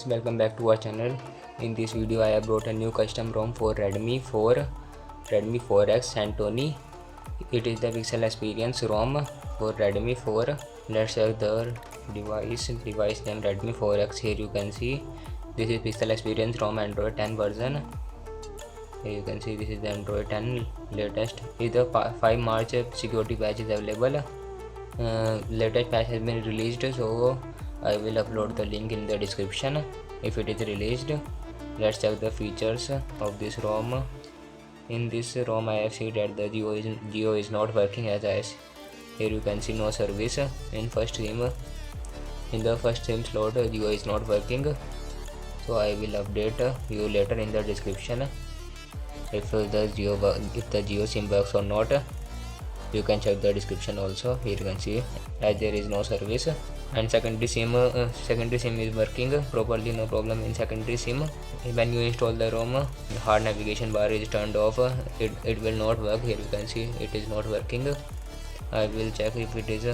friends, welcome back to our channel. In this video I have brought a new custom ROM for Redmi 4X Santoni. It is the Pixel Experience ROM for Redmi 4. Let's check the device name Redmi 4X. Here you can see this is Pixel Experience ROM Android 10 version. Here you can see this is the Android 10 latest. Is the 5 March security patch is available. Latest patch has been released, so I will upload the link in the description if it is released. Let's check the features of this ROM. In this ROM I have seen that the Geo is not working as I. Here you can see no service in the first SIM slot. Geo is not working, so I will update you later in the description if the Geo SIM works or not. You can check the description also. Here you can see as there is no service, and secondary sim is working properly, no problem in secondary sim. When you install the ROM, the hard navigation bar is turned off. It will not work. Here you can see it is not working. I will check if it is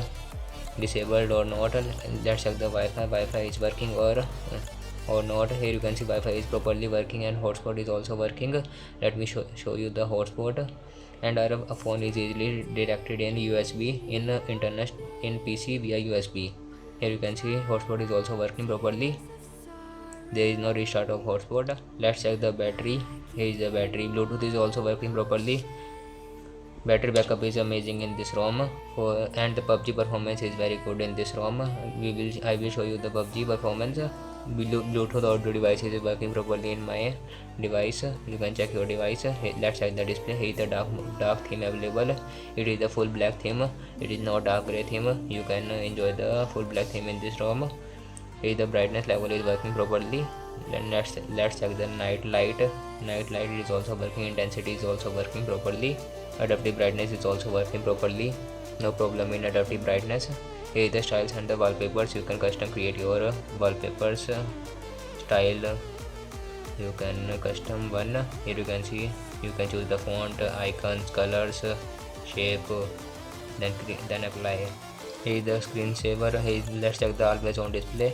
disabled or not. Let's check the Wi-Fi is working or not. Here you can see Wi-Fi is properly working and hotspot is also working. Let me show you the hotspot. And our phone is easily directed in USB in internet in PC via USB. Here you can see hotspot is also working properly. There is no restart of hotspot. Let's check the battery. Here is the battery. Bluetooth is also working properly. Battery backup is amazing in this ROM, and the PUBG performance is very good in this ROM. I will show you the PUBG performance. Bluetooth audio device is working properly in my device. You can check your device. Let's check the display. Here is the dark theme available. It is the full black theme. It is not dark gray theme. You can enjoy the full black theme in this ROM. Here the brightness level is working properly. Then let's check the night light. Night light is also working. Intensity is also working properly. Adaptive brightness is also working properly. No problem in adaptive brightness. Here is the styles and the wallpapers. You can custom create your wallpapers style. You can custom one. Here you can see you can choose the font, icons, colors, shape, then apply. Here is the screensaver. Let's check the always on display.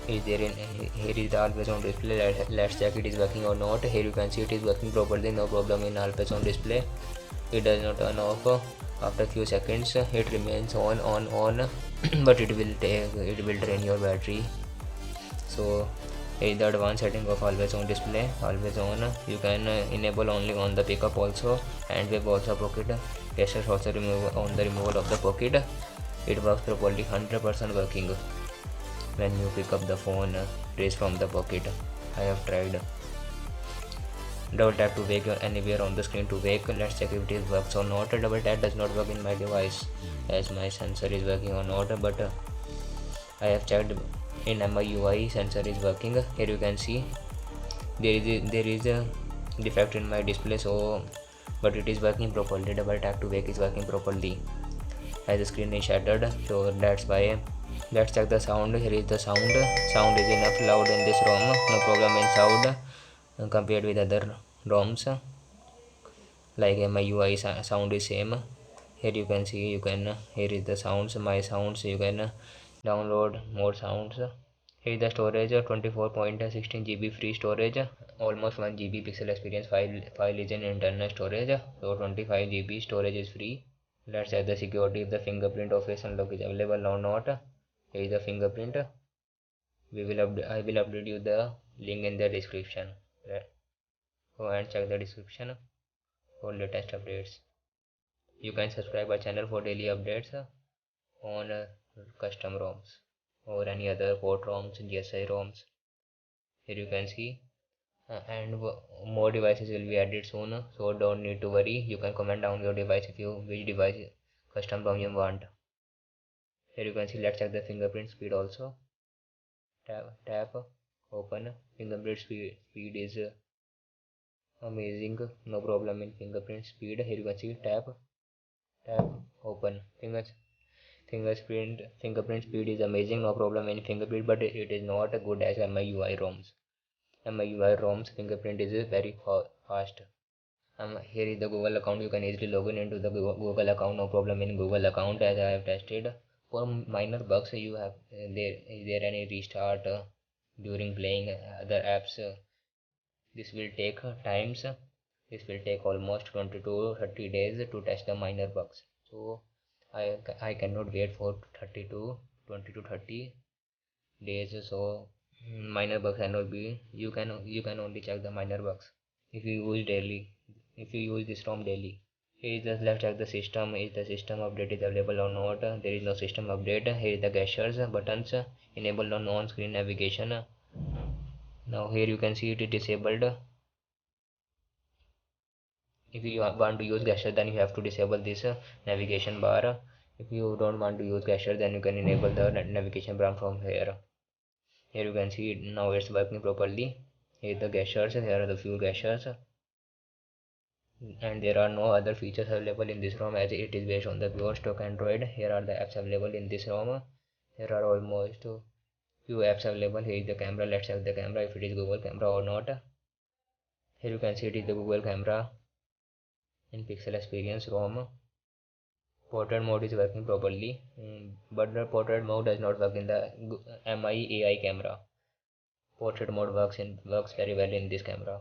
Here is the always on display. Let's check it is working or not. Here you can see it is working properly. No problem in always on display. It does not turn off after few seconds. It remains on but it will drain your battery. So here is the advanced setting of always on display. Always on. You can enable only on the pickup also, and web also pocket. Gestures also remove on the removal of the pocket. It works properly, 100% working when you pick up the phone raise from the pocket. I have tried. Double tap to wake anywhere on the screen to wake. Let's check if it works or not. Double tap does not work in my device as my sensor is working or not, but I have checked in MIUI sensor is working. Here you can see there is a defect in my display, but it is working properly. Double tap to wake is working properly as the screen is shattered, so that's why. Let's check the sound. Here is the sound. Sound is enough loud in this ROM. No problem in sound compared with other ROMs like MIUI sound is same. Here you can see here is the sounds, my sounds. You can download more sounds. Here is the storage, 24.16 GB free storage. Almost 1 GB Pixel Experience file is in internal storage, so 25 GB storage is free. Let's check the security if the fingerprint or face unlock is available or not. Here is the fingerprint. I will update you the link in the description. Go and check the description for latest updates. You can subscribe our channel for daily updates on custom ROMs or any other port ROMs, GSI ROMs. Here you can see and more devices will be added soon, so don't need to worry. You can comment down your device which device custom ROM you want. Here you can see, let's check the fingerprint speed also. Tap open. Fingerprint speed is amazing, no problem in fingerprint speed. Here you can see tap open. Fingerprint speed is amazing, no problem in fingerprint, but it is not good as MIUI ROMs. MIUI ROMs fingerprint is very fast. Here is the Google account. You can easily log in into the Google account, no problem in Google account as I have tested. For minor bugs you have, is there any restart during playing other apps. This will take times. This will take almost 20 to 30 days to test the minor bugs. So I cannot wait for 30 to 20 to 30 days. So minor bugs cannot be. You can only check the minor bugs if you use daily. If you use this ROM daily. Here is the let's check the system. Is the system update is available or not? There is no system update. Here is the gestures buttons enabled on on-screen navigation. Now here you can see it is disabled. If you want to use gesture, then you have to disable this navigation bar. If you don't want to use gesture, then you can enable the navigation bar from here. Here you can see now it's working properly. Here the gestures, here are the few gestures, and there are no other features available in this ROM as it is based on the pure stock Android. Here are the apps available in this ROM. There are almost few apps available. Here is the camera. Let's check the camera if it is Google camera or not. Here you can see it is the Google camera in Pixel Experience ROM. Portrait mode is working properly, but the portrait mode does not work in the MI AI camera. Portrait mode works very well in this camera,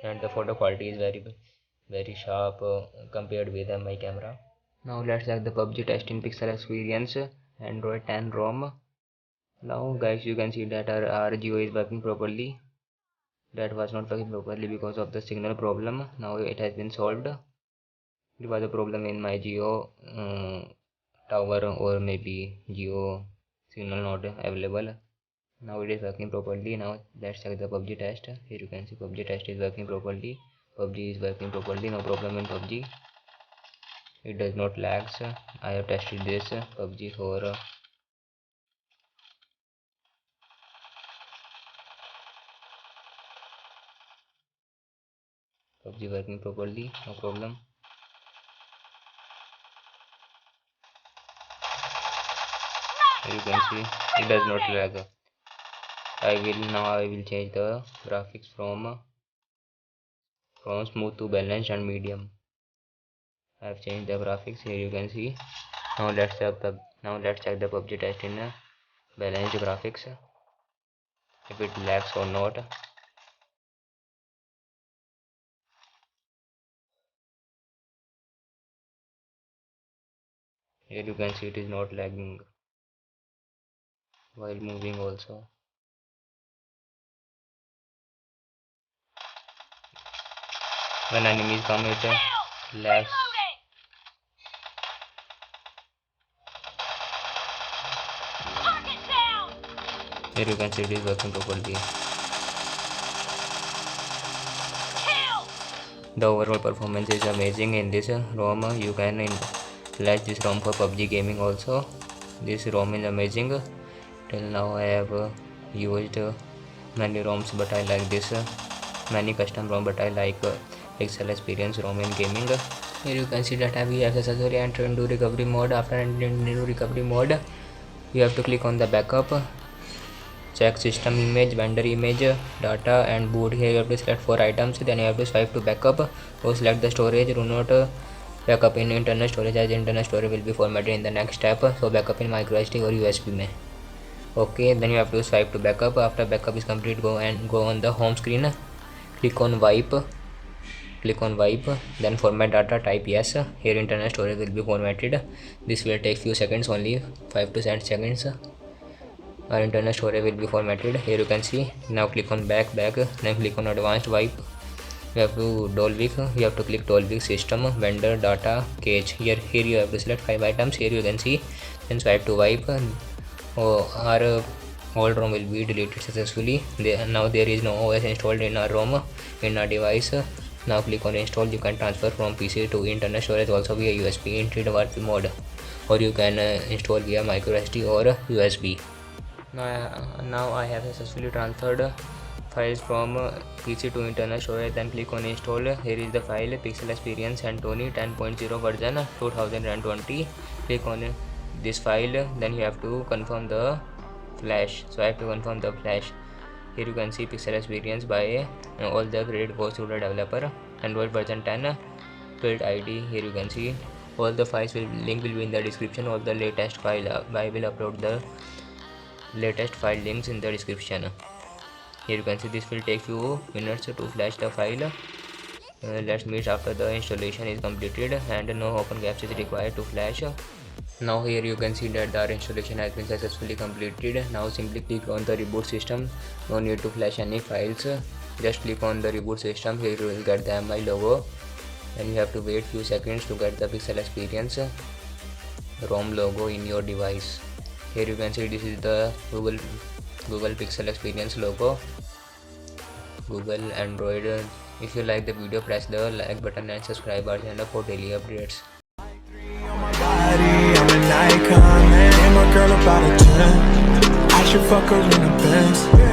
and the photo quality is very sharp compared with MI camera. Now let's check the PUBG test in Pixel Experience Android 10 ROM. Now guys, you can see that our RGO is working properly. That was not working properly because of the signal problem. Now it has been solved. It was a problem in my Geo tower, or maybe Geo signal not available. Now it is working properly. Now let's check the PUBG test. Here you can see PUBG test is working properly. PUBG is working properly. No problem in PUBG. It does not lags. I have tested this PUBG for PUBG working properly. No problem. Here you can see it does not lag. I will change the graphics from smooth to balanced and medium. I have changed the graphics. Here you can see. Now let's check the PUBG test in balanced graphics, if it lags or not. Here you can see it is not lagging while moving also. When enemies come, it lags. Here you can see it is working properly. The overall performance is amazing in this ROM. You can flash this ROM for PUBG gaming also. This ROM is amazing. Till now I have used many ROMs, but I like this many custom ROM, but I like Pixel Experience ROM in gaming. Here you can see that we have successfully entered into recovery mode. After entering into recovery mode, you have to click on the backup, check system image, vendor image, data and boot. Here you have to select 4 items, then you have to swipe to backup or select the storage. Do not backup in internal storage, as internal storage will be formatted in the next step. So backup in micro SD or USB में. Okay, then you have to swipe to backup. After backup is complete, go on the home screen, click on wipe, then format data, type yes. Here internal storage will be formatted. This will take few seconds, only 5 to 7 seconds. Our internal storage will be formatted. Here you can see. Now click on back, then click on advanced wipe. You have to click Dolvik system, vendor, data, cache. Here you have to select 5 items. Here you can see, then swipe to wipe. Our old ROM will be deleted successfully. Now there is no OS installed in our ROM in our device. Now click on install. You can transfer from PC to internal storage also via USB in 3WP mode, or you can install via micro SD or USB. Now I have successfully transferred files from PC to internal storage. Then click on install. Here is the file, Pixel Experience Santoni 10.0 version 2020. Click on this file, then you have to confirm the flash. So I have to confirm the flash. Here you can see Pixel Experience by all the credit goes to the developer, Android version 10 build ID. Here you can see all the files link will be in the description of the latest file. I will upload the latest file links in the description. Here you can see this will take few minutes to flash the file. Let's meet after the installation is completed and no open caps is required to flash. Now here you can see that our installation has been successfully completed. Now simply click on the reboot system. No need to flash any files. Just click on the reboot system. Here you will get the MI logo. And you have to wait few seconds to get the Pixel Experience ROM logo in your device. Here you can see this is the Google Pixel Experience logo. Google Android. If you like the video, press the like button and subscribe our channel for daily updates. I'm an icon, man. And my girl about a 10. I should fuck her in a Benz.